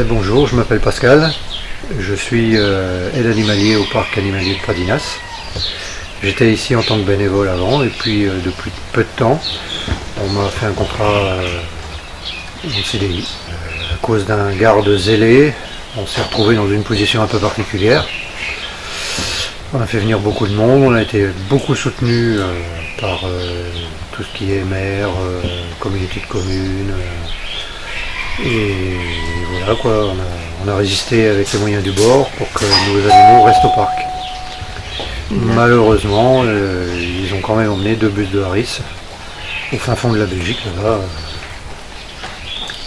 Bonjour, je m'appelle Pascal, je suis aide animalier au parc animalier de Pradinas. J'étais ici en tant que bénévole avant et puis depuis peu de temps, on m'a fait un contrat en CDI. À cause d'un garde zélé, on s'est retrouvé dans une position un peu particulière. On a fait venir beaucoup de monde, on a été beaucoup soutenu par tout ce qui est maire, communauté de communes. Et voilà quoi, on a résisté avec les moyens du bord pour que nos animaux restent au parc. Malheureusement, ils ont quand même emmené 2 bus de Harris au fin fond de la Belgique, là-bas.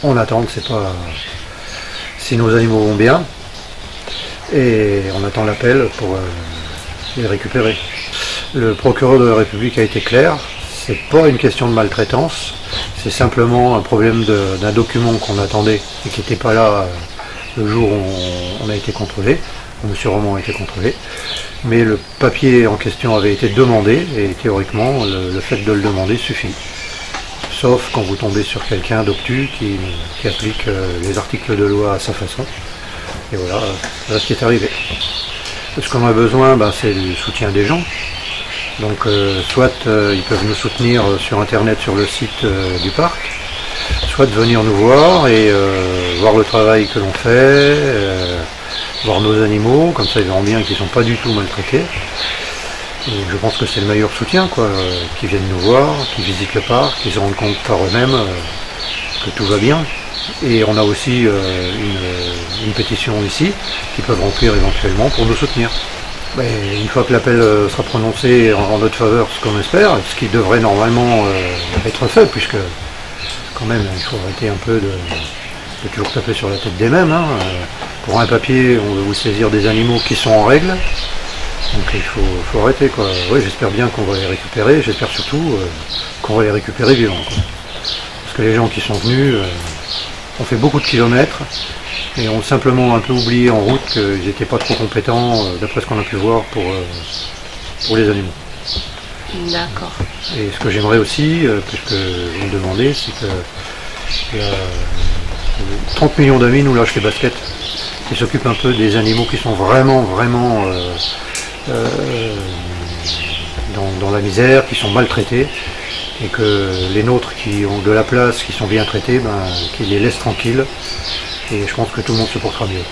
On attend, c'est pas si nos animaux vont bien, et on attend l'appel pour les récupérer. Le procureur de la République a été clair, c'est pas une question de maltraitance, c'est simplement un problème d'un document qu'on attendait et qui n'était pas là le jour où on a été contrôlé, où M. Roman a été contrôlé. Mais le papier en question avait été demandé et théoriquement le fait de le demander suffit. Sauf quand vous tombez sur quelqu'un d'obtus qui applique les articles de loi à sa façon. Et voilà ce qui est arrivé. Ce qu'on a besoin, c'est du soutien des gens. Donc soit ils peuvent nous soutenir sur internet sur le site du parc, soit de venir nous voir et voir le travail que l'on fait, voir nos animaux, comme ça ils verront bien qu'ils ne sont pas du tout maltraités. Et je pense que c'est le meilleur soutien, quoi, qu'ils viennent nous voir, qu'ils visitent le parc, qu'ils se rendent compte par eux-mêmes que tout va bien. Et on a aussi une pétition ici qu'ils peuvent remplir éventuellement pour nous soutenir. Une fois que l'appel sera prononcé en notre faveur, ce qu'on espère, ce qui devrait normalement être fait, puisque quand même il faut arrêter un peu de toujours taper sur la tête des mêmes. Pour un papier, on veut vous saisir des animaux qui sont en règle, donc il faut arrêter, quoi. Oui, j'espère bien qu'on va les récupérer, j'espère surtout qu'on va les récupérer vivants, quoi. Parce que les gens qui sont venus ont fait beaucoup de kilomètres et ont simplement un peu oublié en route qu'ils n'étaient pas trop compétents, d'après ce qu'on a pu voir, pour les animaux. D'accord. Et ce que j'aimerais aussi, puisque vous me demandez, c'est que 30 millions d'amis nous lâchent les baskets, qui s'occupent un peu des animaux qui sont vraiment dans la misère, qui sont maltraités, et que les nôtres qui ont de la place, qui sont bien traités, qu'ils les laissent tranquilles. Et je pense que tout le monde se portera mieux.